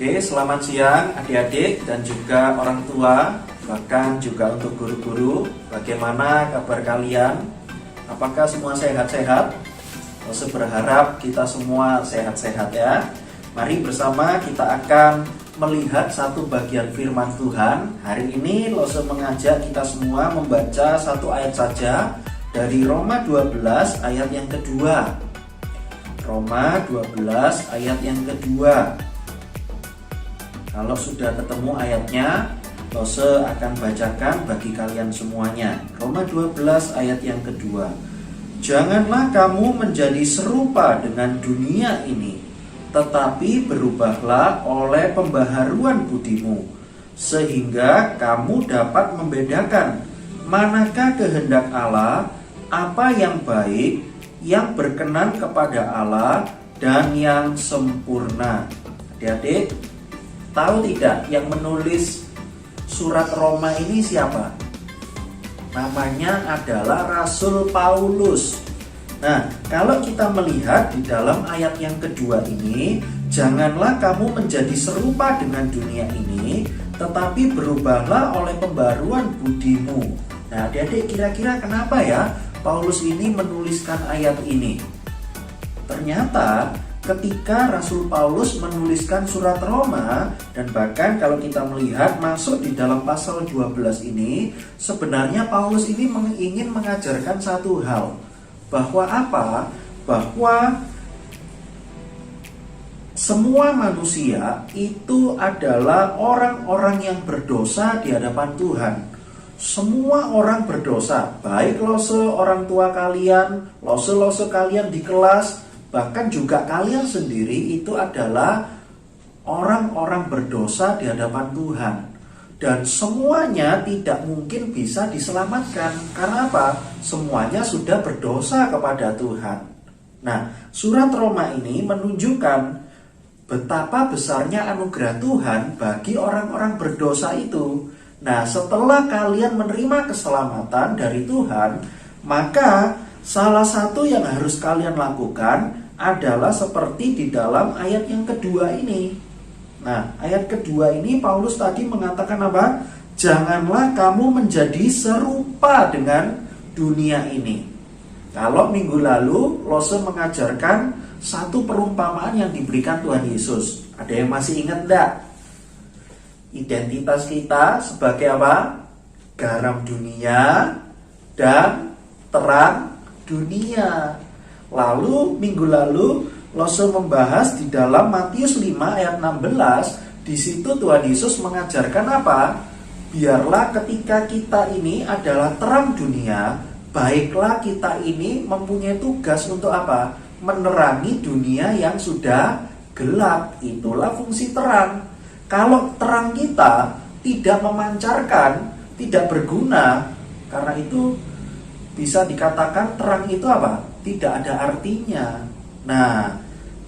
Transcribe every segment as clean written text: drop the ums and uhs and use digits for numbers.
Oke, selamat siang adik-adik dan juga orang tua, bahkan juga untuk guru-guru. Bagaimana kabar kalian? Apakah semua sehat-sehat? Lose berharap kita semua sehat-sehat ya. Mari bersama kita akan melihat satu bagian firman Tuhan. Hari ini Lose mengajak kita semua membaca satu ayat saja dari Roma 12 ayat yang kedua. Roma 12 ayat yang kedua. Kalau sudah ketemu ayatnya, Lose akan bacakan bagi kalian semuanya. Roma 12 ayat yang kedua. Janganlah kamu menjadi serupa dengan dunia ini, tetapi berubahlah oleh pembaharuan budimu, sehingga kamu dapat membedakan manakah kehendak Allah, apa yang baik, yang berkenan kepada Allah, dan yang sempurna. Adik-adik, tahu tidak yang menulis surat Roma ini siapa? Namanya adalah Rasul Paulus. Nah, kalau kita melihat di dalam ayat yang kedua ini, janganlah kamu menjadi serupa dengan dunia ini, tetapi berubahlah oleh pembaruan budimu. Nah, adik-adik, kira-kira kenapa ya Paulus ini menuliskan ayat ini? Ternyata ketika Rasul Paulus menuliskan surat Roma, dan bahkan kalau kita melihat masuk di dalam pasal 12 ini, sebenarnya Paulus ini ingin mengajarkan satu hal, bahwa apa? Bahwa semua manusia itu adalah orang-orang yang berdosa di hadapan Tuhan. Semua orang berdosa, baik Lose orang tua kalian, Lose kalian di kelas, bahkan juga kalian sendiri itu adalah orang-orang berdosa di hadapan Tuhan. Dan semuanya tidak mungkin bisa diselamatkan. Karena apa? Semuanya sudah berdosa kepada Tuhan. Nah, surat Roma ini menunjukkan betapa besarnya anugerah Tuhan bagi orang-orang berdosa itu. Nah, setelah kalian menerima keselamatan dari Tuhan, maka salah satu yang harus kalian lakukan adalah seperti di dalam ayat yang kedua ini. Nah, ayat kedua ini Paulus tadi mengatakan apa? Janganlah kamu menjadi serupa dengan dunia ini. Kalau minggu lalu Lose mengajarkan satu perumpamaan yang diberikan Tuhan Yesus. Ada yang masih ingat enggak? Identitas kita sebagai apa? Garam dunia dan terang dunia. Lalu minggu lalu Lose membahas di dalam Matius 5 ayat 16. Di situ Tuhan Yesus mengajarkan apa? Biarlah ketika kita ini adalah terang dunia, baiklah kita ini mempunyai tugas untuk apa? Menerangi dunia yang sudah gelap. Itulah fungsi terang. Kalau terang kita tidak memancarkan, tidak berguna, karena itu bisa dikatakan terang itu apa? Tidak ada artinya. Nah,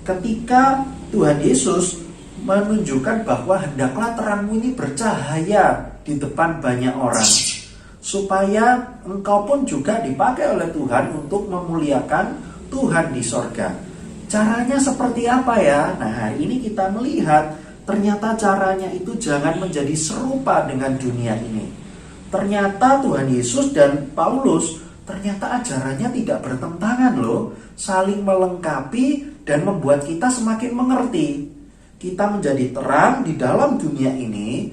ketika Tuhan Yesus menunjukkan bahwa hendaklah terangmu ini bercahaya di depan banyak orang, supaya engkau pun juga dipakai oleh Tuhan untuk memuliakan Tuhan di sorga. Caranya seperti apa ya? Nah, hari ini kita melihat ternyata caranya itu jangan menjadi serupa dengan dunia ini. Ternyata Tuhan Yesus dan Paulus ternyata ajarannya tidak bertentangan loh, saling melengkapi dan membuat kita semakin mengerti. Kita menjadi terang di dalam dunia ini.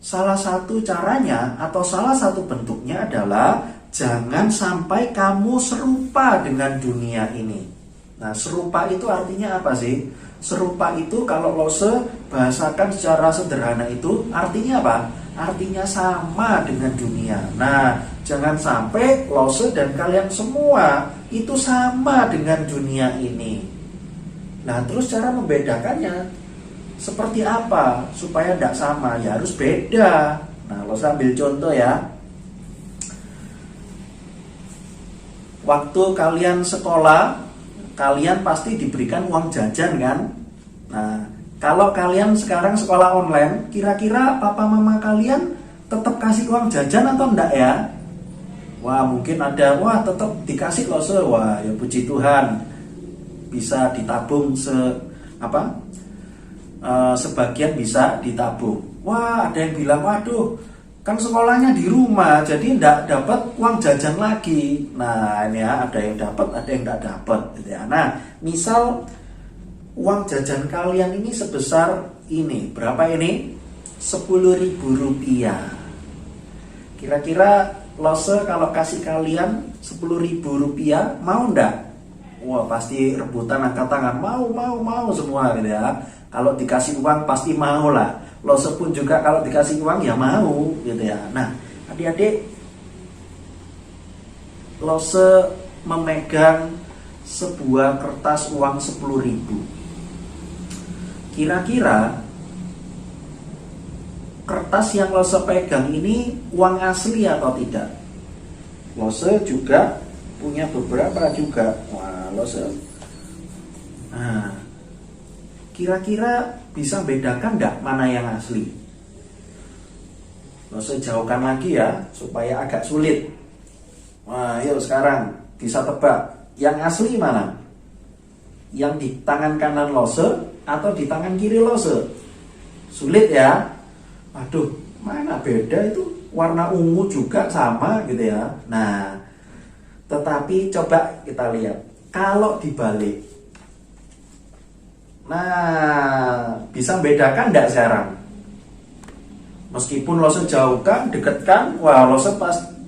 Salah satu caranya atau salah satu bentuknya adalah jangan sampai kamu serupa dengan dunia ini. Nah, serupa itu artinya apa sih? Serupa itu kalau Lose bahasakan secara sederhana itu artinya apa? Artinya sama dengan dunia. Nah, jangan sampai Lose dan kalian semua itu sama dengan dunia ini. Nah, terus cara membedakannya seperti apa supaya tidak sama? Ya harus beda. Nah, Lose ambil contoh ya. Waktu kalian sekolah, kalian pasti diberikan uang jajan kan? Nah, kalau kalian sekarang sekolah online, kira-kira papa mama kalian tetap kasih uang jajan atau enggak ya? Wah, mungkin ada, wah tetap dikasih Lose. Wah, ya puji Tuhan. Bisa ditabung sebagian bisa ditabung. Wah, ada yang bilang, waduh, kan sekolahnya di rumah, jadi tidak dapat uang jajan lagi. Nah, ini ya, ada yang dapat, ada yang tidak dapat, gitu ya. Nah, misal uang jajan kalian ini sebesar ini, berapa ini? 10.000 rupiah. Kira-kira Lose kalau kasih kalian 10.000 rupiah, mau ndak? Wah, pasti rebutan angkat tangan, mau semua gitu ya. Kalau dikasih uang pasti mau lah. Lose pun juga kalau dikasih uang ya mau gitu ya. Nah, adik-adik, Lose memegang sebuah kertas uang 10.000. Kira-kira kertas yang Lose pegang ini uang asli atau tidak? Lose juga punya beberapa juga. Wah, Lose. Nah, kira-kira bisa bedakan enggak mana yang asli? Lose jauhkan lagi ya, supaya agak sulit. Wah, yuk sekarang bisa tebak. Yang asli mana? Yang di tangan kanan Lose atau di tangan kiri Lose? Sulit ya? Aduh, mana beda itu? Warna ungu juga sama gitu ya. Nah, tetapi coba kita lihat. Kalau dibalik, nah, bisa bedakan enggak sekarang? Meskipun Lose jauhkan, dekatkan, wah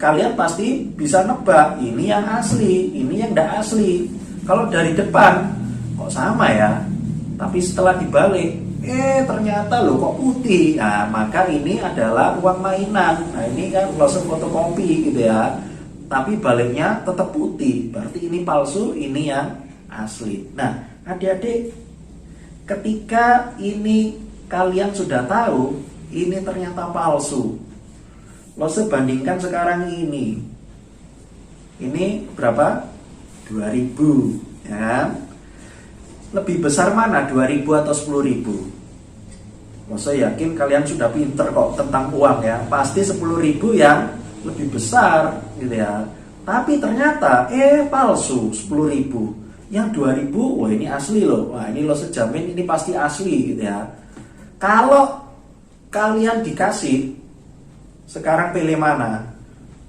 kalian pasti bisa nebak. Ini yang asli, ini yang enggak asli. Kalau dari depan, kok sama ya? Tapi setelah dibalik, ternyata loh kok putih. Nah, maka ini adalah uang mainan. Nah, ini kan Lose fotokopi gitu ya. Tapi baliknya tetap putih. Berarti ini palsu, ini yang asli. Nah, adik-adik, ketika ini kalian sudah tahu ini ternyata palsu, Lose bandingkan sekarang ini. Ini berapa? 2.000, ya kan? Lebih besar mana, 2.000 atau 10.000? Saya yakin kalian sudah pinter kok tentang uang ya. Pasti 10.000 yang lebih besar gitu ya. Tapi ternyata palsu 10.000. Yang 2.000, wah ini asli loh. Wah, ini Lose jamin ini pasti asli gitu ya. Kalau kalian dikasih, sekarang pilih mana?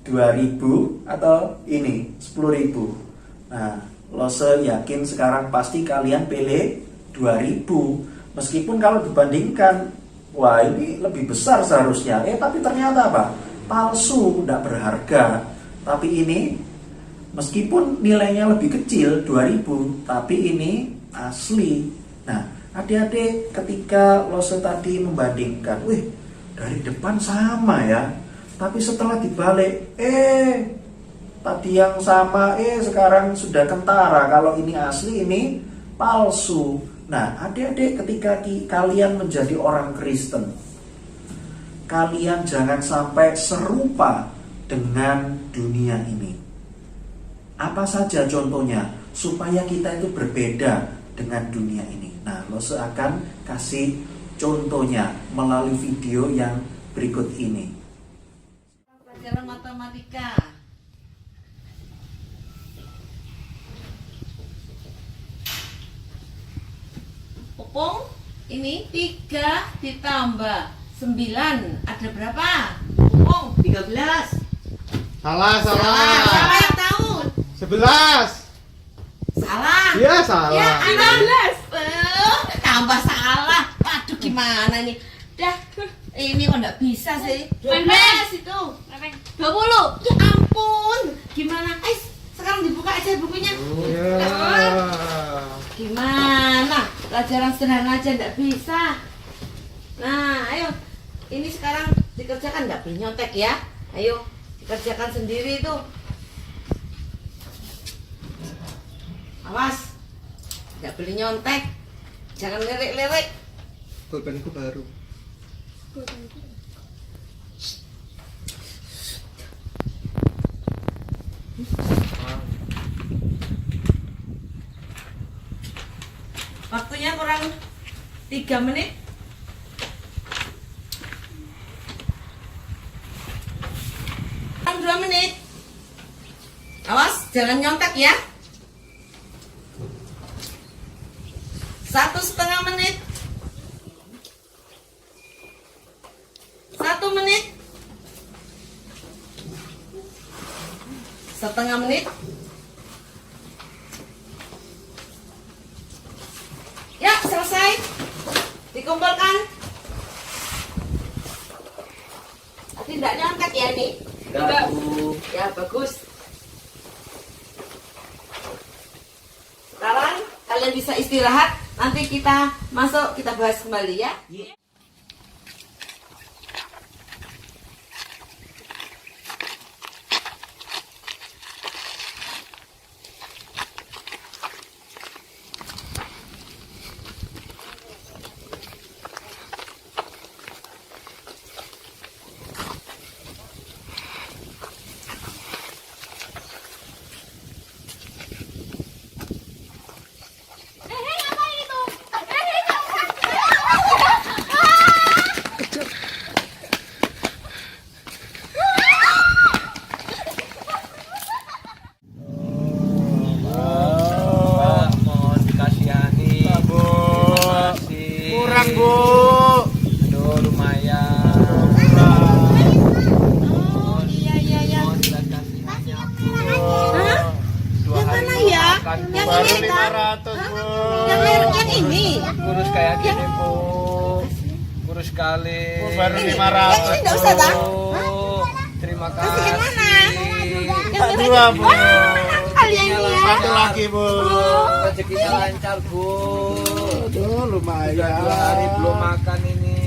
2.000 atau ini 10.000? Nah, Lose yakin sekarang pasti kalian pilih 2.000. Meskipun kalau dibandingkan, wah ini lebih besar seharusnya. Tapi ternyata apa? Palsu, tidak berharga. Tapi ini, meskipun nilainya lebih kecil, 2.000, tapi ini asli. Nah, adik-adik ketika Lose tadi membandingkan, wih dari depan sama ya. Tapi setelah dibalik, tadi yang sama, sekarang sudah kentara. Kalau ini asli, ini palsu. Nah, adik-adik ketika kalian menjadi orang Kristen, kalian jangan sampai serupa dengan dunia ini. Apa saja contohnya supaya kita itu berbeda dengan dunia ini? Nah, Lose akan kasih contohnya melalui video yang berikut ini. Pelajaran matematika. Opung, ini 3 ditambah 9 ada berapa? Opung, 13. Salah. Siapa yang tahu? 11. Salah. Iya, salah. Ya, 16. Tambah salah. Waduh, gimana ini? Dah, ini kok enggak bisa sih? 12 itu. 20. Ya ampun. Gimana? Sekarang dibuka aja bukunya. Gimana? Pelajaran sederhana aja enggak bisa. Nah, ayo. Ini sekarang dikerjakan, enggak boleh nyontek ya. Ayo, dikerjakan sendiri itu. Awas. Enggak boleh nyontek. Jangan lirik-lirik. Pulpenku baru. Waktunya kurang 3 menit. Kurang 2 menit. Awas, jangan nyontek ya. 1,5 menit. 1 menit. Setengah menit. Ya, selesai. Dikumpulkan. Tidak nyangkat ya nih? Enggak, Bu. Ya, bagus. Sekarang kalian bisa istirahat. Nanti kita masuk, kita bahas kembali ya. Pak, mohon dikasihani. Bu. Terima kasih. Kurang, Bu. Aduh, lumayan. Oh, iya. Mohon dikasihani, Bu. Hah? Dua Yang hari mana belum ya? makan, Bu. Yang Baru ini kan? 500, Bu. Yang ini. Kurus kayak gini, Bu. Kurus sekali. Bu, baru Ini. 500. Yang ini enggak usah, Bang. Bu, terima Kasih yang mana? kasih. Yang ini. Dua, Bu. Kalian ini ya. Satu lagi, Bu. Rezekinya lancar, Bu. Aduh, lumayan. Udah 2 hari belum makan ini.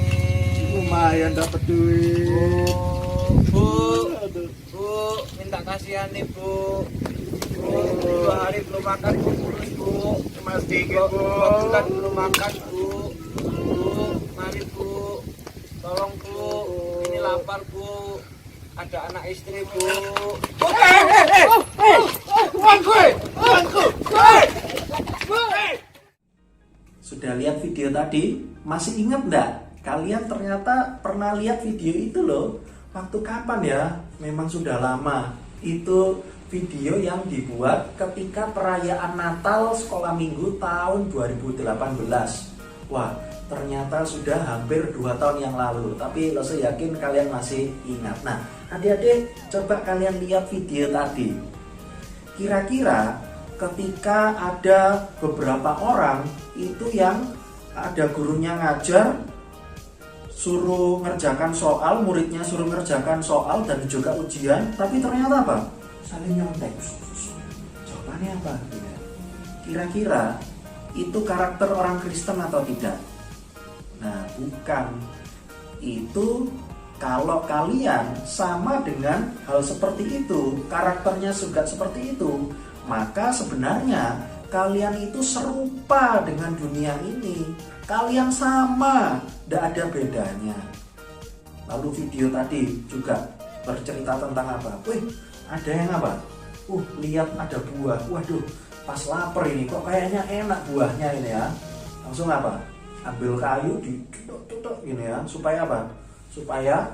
Lumayan dapat duit. Bu, Bu, minta kasihan nih, Bu. Bu, 2 hari belum makan, Bu, kurus, Bu. Cuma sedikit, Bu. 2 bulan belum makan, Bu. Bu, mari, Bu. Tolong, Bu. Ini lapar, Bu. Ada anak istri, Bu. Sudah lihat video tadi? Masih ingat enggak? Kalian ternyata pernah lihat video itu loh. Waktu kapan ya? Memang sudah lama. Itu video yang dibuat ketika perayaan Natal sekolah minggu tahun 2018. Wah, ternyata sudah hampir 2 tahun yang lalu. Tapi saya yakin kalian masih ingat. Nah, adik-adik, coba kalian lihat video tadi. Kira-kira ketika ada beberapa orang itu yang ada gurunya ngajar, suruh ngerjakan soal, muridnya suruh ngerjakan soal dan juga ujian, tapi ternyata apa? Saling nyontek. Jawabannya apa? Kira-kira itu karakter orang Kristen atau tidak? Nah, bukan. Itu kalau kalian sama dengan hal seperti itu, karakternya juga seperti itu, maka sebenarnya kalian itu serupa dengan dunia ini. Kalian sama, tidak ada bedanya. Lalu video tadi juga bercerita tentang apa? Wih, ada yang apa? Lihat ada buah. Waduh, pas lapar ini kok kayaknya enak buahnya ini ya. Langsung apa? Ambil kayu ditutuk gini ya, supaya apa? Supaya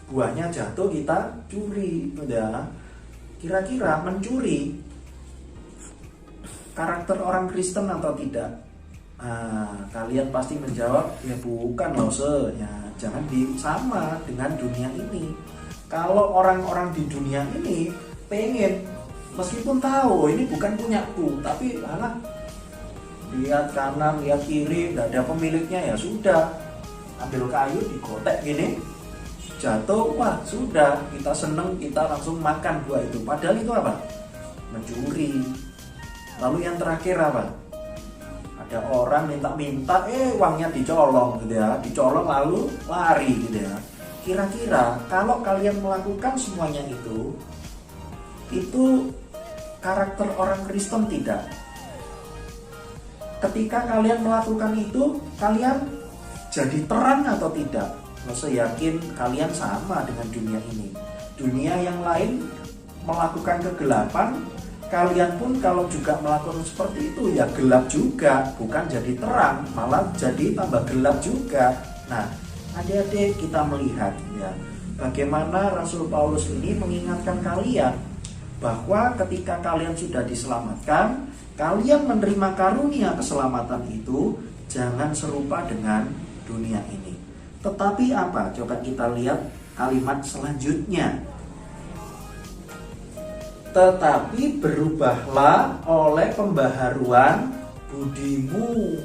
buahnya jatuh kita curi, ya. Kira-kira mencuri karakter orang Kristen atau tidak? Kalian pasti menjawab ya bukan loh ya, jangan sama dengan dunia ini. Kalau orang-orang di dunia ini pengen, meskipun tahu ini bukan punyaku, tapi lihat kanan, lihat kiri, nggak ada pemiliknya, ya sudah, ambil kayu digotek gini, jatuh, wah sudah, kita seneng, kita langsung makan buah itu. Padahal itu apa? Mencuri. Lalu yang terakhir apa? Ada orang minta-minta, uangnya dicolong gitu ya, dicolong lalu lari gitu ya. Kira-kira kalau kalian melakukan semuanya itu karakter orang Kristen tidak? Ketika kalian melakukan itu, kalian jadi terang atau tidak? Saya yakin kalian sama dengan dunia ini. Dunia yang lain melakukan kegelapan, kalian pun kalau juga melakukan seperti itu ya gelap juga, bukan jadi terang, malah jadi tambah gelap juga. Nah, adik-adik, kita melihat ya bagaimana Rasul Paulus ini mengingatkan kalian bahwa ketika kalian sudah diselamatkan, kalian menerima karunia keselamatan itu, jangan serupa dengan dunia ini. Tetapi apa? Coba kita lihat kalimat selanjutnya. Tetapi berubahlah oleh pembaharuan budimu.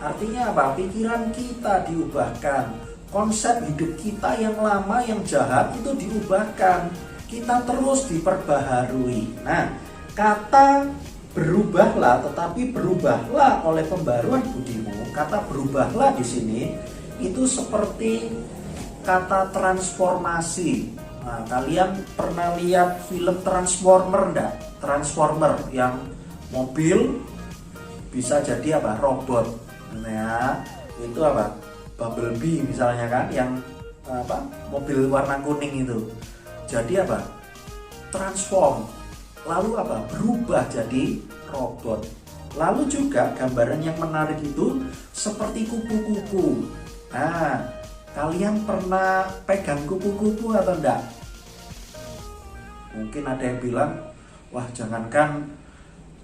Artinya apa? Pikiran kita diubahkan. Konsep hidup kita yang lama, yang jahat itu diubahkan. Kita terus diperbaharui. Nah, kata berubahlah, tetapi berubahlah oleh pembaharuan budimu. Kata berubahlah di sini itu seperti kata transformasi. Nah, kalian pernah lihat film Transformer enggak? Transformer yang mobil bisa jadi apa? Robot. Nah, itu apa? Bumblebee misalnya kan, yang apa? Mobil warna kuning itu. Jadi apa? Transform. Lalu apa? Berubah jadi robot. Lalu juga gambaran yang menarik itu seperti kupu-kupu. Nah, kalian pernah pegang kupu-kupu atau enggak? Mungkin ada yang bilang, wah jangankan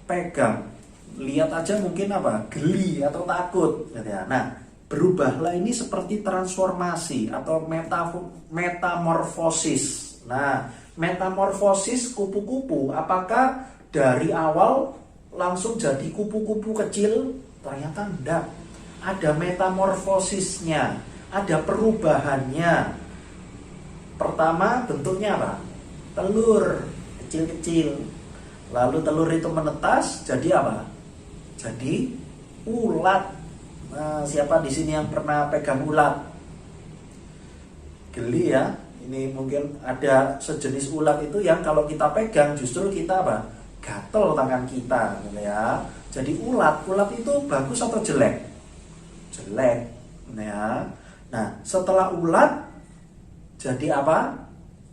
pegang, lihat aja mungkin apa? Geli atau takut gitu ya. Nah, berubahlah ini seperti transformasi atau metamorfosis. Nah, metamorfosis kupu-kupu apakah dari awal langsung jadi kupu-kupu kecil? Ternyata enggak. Ada metamorfosisnya, ada perubahannya. Pertama bentuknya apa? Telur kecil-kecil. Lalu telur itu menetas jadi apa? Jadi ulat. Nah, siapa di sini yang pernah pegang ulat? Geli ya. Ini mungkin ada sejenis ulat itu yang kalau kita pegang justru kita apa? Gatel tangan kita gitu ya. Jadi ulat itu bagus atau jelek? Jelek ya. Nah, setelah ulat jadi apa?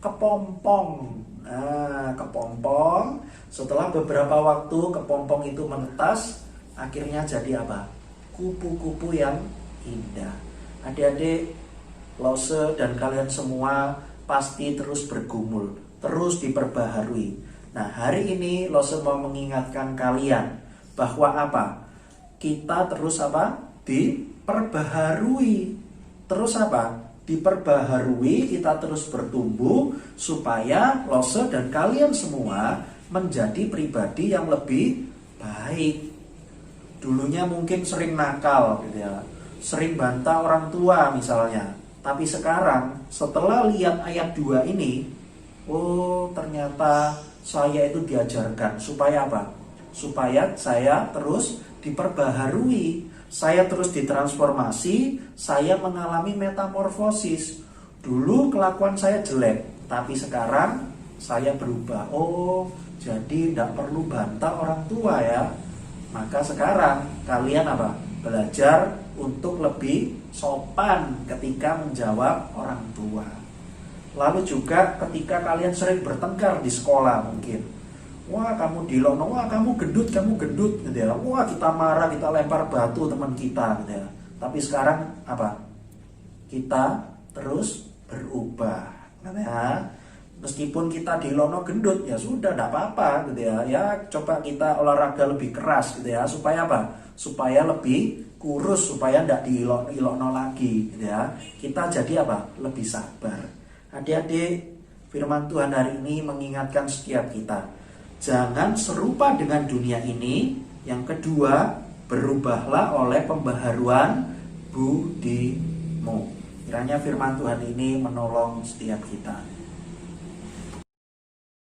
Kepompong. Nah, kepompong. Setelah beberapa waktu kepompong itu menetas, akhirnya jadi apa? Kupu-kupu yang indah. Adik-adik, Lose dan kalian semua pasti terus bergumul, terus diperbaharui. Nah, hari ini Lose mau mengingatkan kalian bahwa apa? Kita terus apa? Diperbaharui. Terus apa? Diperbaharui, kita terus bertumbuh supaya Lose dan kalian semua menjadi pribadi yang lebih baik. Dulunya mungkin sering nakal gitu ya, sering bantah orang tua misalnya. Tapi sekarang setelah lihat ayat 2 ini, oh ternyata saya itu diajarkan supaya apa? Supaya saya terus diperbaharui, saya terus ditransformasi, saya mengalami metamorfosis. Dulu kelakuan saya jelek, tapi sekarang saya berubah. Oh, jadi tidak perlu bantah orang tua ya. Maka sekarang kalian apa? Belajar untuk lebih sopan ketika menjawab orang tua. Lalu juga ketika kalian sering bertengkar di sekolah mungkin, wah kamu dilono, wah kamu gendut gitu ya. Wah kita marah, kita lempar batu teman kita gitu ya. Tapi sekarang apa? Kita terus berubah gitu ya. Meskipun kita dilono gendut ya sudah tidak apa-apa gitu ya. Ya coba kita olahraga lebih keras gitu ya. Supaya apa? Supaya lebih kurus, supaya tidak diilokno lagi gitu ya. Kita jadi apa? Lebih sabar. Adik-adik, firman Tuhan hari ini mengingatkan setiap kita, jangan serupa dengan dunia ini. Yang kedua, berubahlah oleh pembaharuan budimu. Kiranya firman Tuhan ini menolong setiap kita.